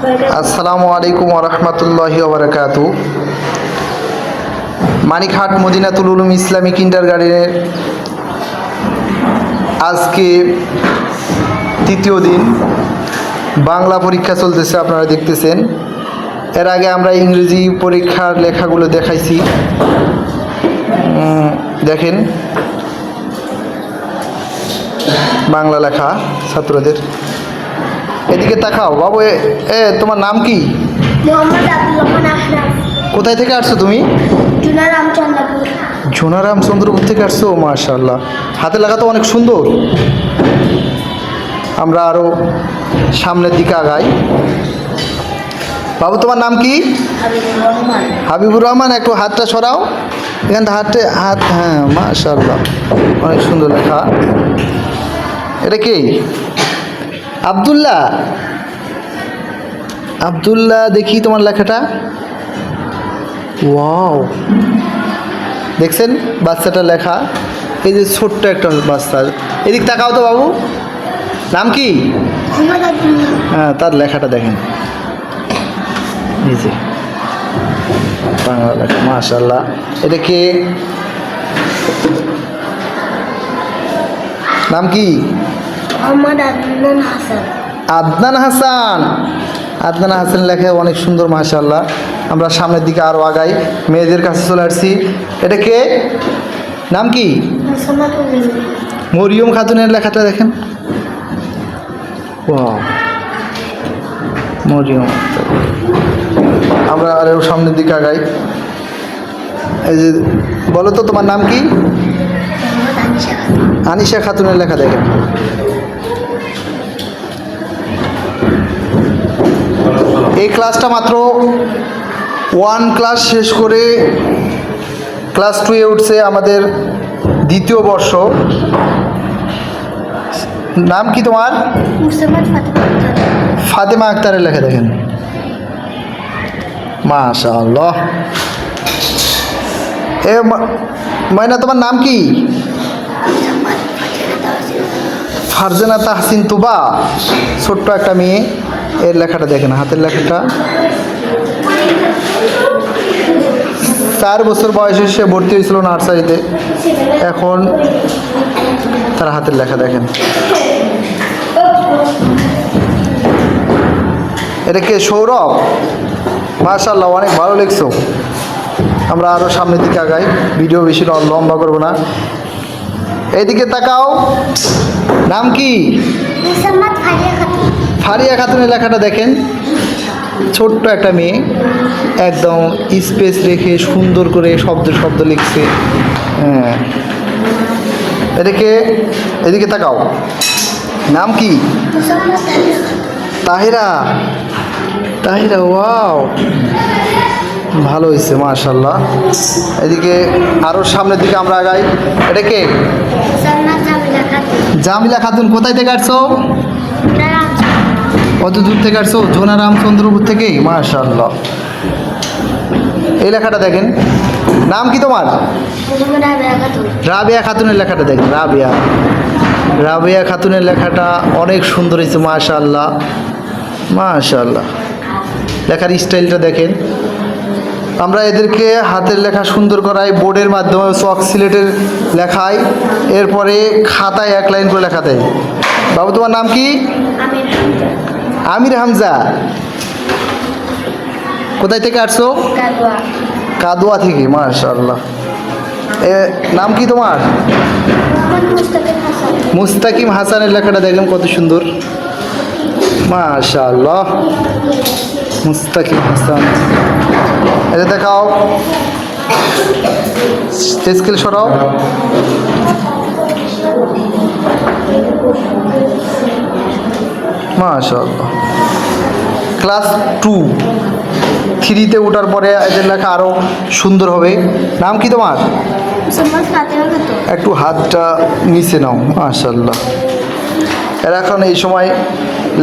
আসসালামু আলাইকুম ওয়া রাহমাতুল্লাহি ওয়া বারাকাতুহু। মানিকহাট মদিনাতুল উলুম ইসলামী কিন্ডারগার্টেনের আজকে তৃতীয় দিন, বাংলা পরীক্ষা চলতেছে, আপনারা দেখতেছেন। এর আগে আমরা ইংরেজি পরীক্ষার লেখাগুলো দেখাইছি, দেখেন বাংলা লেখা ছাত্রদের। এদিকে তাকাও বাবু, তোমার নাম কি? কোথায় থেকে আসছো তুমি? জোনারামচন্দ্রপুর থেকে আসছো। মাশাআল্লাহ, হাতে লেখা তো অনেক সুন্দর। আমরা আরো সামনের দিকে আগাই। বাবু তোমার নাম কি? হাবিবুর রহমান। একটু হাতটা সরাও এখান থেকে, হাত, হ্যাঁ মাশাআল্লাহ, অনেক সুন্দর লেখা। এটা কি? আব্দুল্লাহ। আব্দুল্লাহ, দেখি তোমার লেখাটা। ওয়াও, দেখছেন বাচ্চাটা লেখা? এই যে ছোট্ট একটা বাচ্চা। এদিক তাকাও তো বাবু, নাম কি? হ্যাঁ, তার লেখাটা দেখেন, এই যে বাংলা লেখা। মাশাআল্লাহ। এটা কে? নাম কি? আদনান হাসান। আদনান হাসান লেখা অনেক সুন্দর, মাশাআল্লাহ। আমরা সামনের দিকে আরও আগাই, মেয়েদের কাছে চলে আসছি। এটা কে? নাম কি? মরিয়ম খাতুনের লেখাটা দেখেন। ওয়াও, মরিয়ম। আমরা আরও সামনের দিকে আগাই। এই যে, বলো তো তোমার নাম কি? আনিশা খাতুনের লেখা দেখেন। এই ক্লাসটা মাত্র 1 ক্লাস শেষ করে ক্লাস 2-এ উঠছে, আমাদের দ্বিতীয় বর্ষ। নাম কি তোমার? ফাতেমা আক্তারের লেখা দেখেন। মাশাআল্লাহ। ময়না, তোমার নাম কি? ফারজানা তাহসিন তুবা, ছোট্ট একটা মেয়ে। এর লেখাটা দেখেন, হাতের লেখাটা। 4 বছর বয়সে সে ভর্তি হয়েছিল নার্সারিতে, এখন তার হাতের লেখা দেখেন। এটা কে? সৌরভ। মাশাআল্লাহ, অনেক ভালো লিখছো। আমরা আরও সামনের দিকে আগাই, ভিডিও বেশি লম্বা করবো না। এইদিকে তাকাও, নাম কি? ফারিয়া খাতুনের লেখাটা দেখেন। ছোট্ট একটা মেয়ে, একদম স্পেস রেখে সুন্দর করে শব্দ লিখছে। হ্যাঁ, এদিকে তাকাও, নাম কি? তাহিরা। তাহিরা, ওয়াও, ভালো হয়েছে, মাশাআল্লাহ। এদিকে আরও সামনের দিকে আমরা আগাই। এটা কে? জামিলা খাতুন। কোথায় থেকে আসছো? কত দূর থেকে আসছো? জোনারামচন্দ্রপুর থেকে। মাশাআল্লাহ। এই লেখাটা দেখেন, নাম কি তোমার? রাবেয়া খাতুনের লেখাটা দেখেন। রাবেয়া খাতুনের লেখাটা অনেক সুন্দর হয়েছে, মাশাআল্লাহ মাশাআল্লাহ। লেখার স্টাইলটা দেখেন। আমরা এদেরকে হাতের লেখা সুন্দর করাই, বোর্ডের মাধ্যমে চক সিলেটের লেখাই, এরপরে খাতায় 1 লাইন করে লেখা দেয়। বাবু তোমার নাম কি? আমির হামজা। কোথায় থেকে আসছো? কাদুয়া থেকে। মাশাআল্লাহ। নাম কি তোমার? মুস্তাকিম হাসানের লেখাটা দেখেন কত সুন্দর, মাশাআল্লাহ। মুস্তাকিম হাসান। এটা দেখাও, স্কেল সরাও। মাশাআল্লাহ। ক্লাস 2-3-তে ওঠার পরে এদের লেখা আরও সুন্দর হবে। নাম কি তোমার? একটু হাতটা নিচে নাও। মাশাআল্লাহ। এরা এখন এই সময়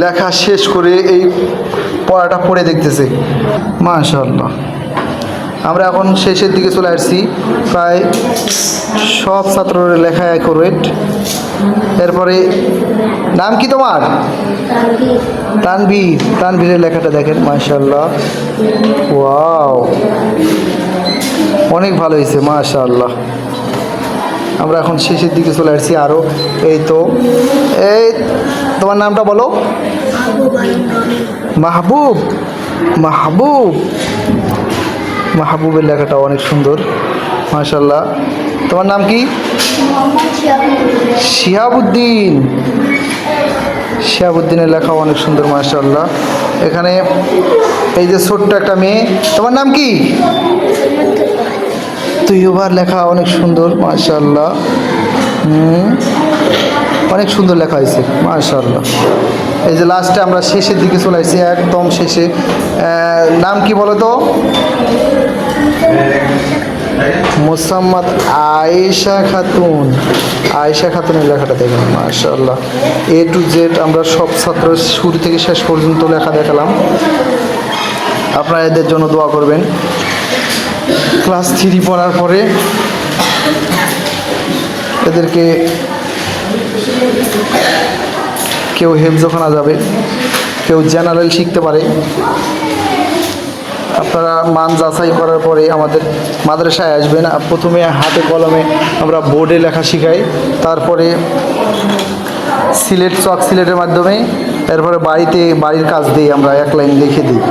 লেখা শেষ করে এই পড়াটা পড়ে দেখতেছে। মাশাআল্লাহ। আমরা এখন শেষের দিকে চলে আসছি, প্রায় সব ছাত্রের লেখা অ্যাকুরেট। এরপরে নাম কি তোমার? তানভীরের লেখাটা দেখেন মাশাআল্লাহ, ওয়াও, অনেক ভালো হয়েছে মাশাআল্লাহ। আমরা এখন শেষের দিকে চলে আসছি আরও। এই তো, এই তোমার নামটা বলো। মাহবুব, মাহবুব, মাহবুবের লেখাটা অনেক সুন্দর মাশাআল্লাহ। তোমার নাম কি? শিহাবুদ্দিন, শিহাবুদ্দিনের লেখা অনেক সুন্দর মাশাআল্লাহ। এখানে এই যে ছোট্ট একটা মেয়ে, তোমার নাম কি? তুইবার লেখা অনেক সুন্দর মাশাআল্লাহ। অনেক সুন্দর লেখা হয়েছে মাশাআল্লাহ। এই যে লাস্টে আমরা শেষের দিকে চলে আসছি, একদম শেষে। নাম কি বলো তো? মোসাম্মদ আয়েশা খাতুন, আয়েশা খাতুনের লেখাটা দেখেন মাশাআল্লাহ। A to Z আমরা সব ছাত্র শুরু থেকে শেষ পর্যন্ত লেখা দেখালাম। আপনারা এদের জন্য দোয়া করবেন। ক্লাস 3 পড়ার পরে এদেরকে কেউ হেফজখানা যাবে, কেউ জেনারেল শিখতে পারে। আপনারা মান যাচাই করার পরে আমাদের মাদ্রাসায় আসবেন। প্রথমে হাতে কলমে আমরা বোর্ডে লেখা শিখাই, তারপরে সিলেটের মাধ্যমে, এরপরে বাড়ির কাজ দিই, আমরা 1 লাইন লিখে দিই।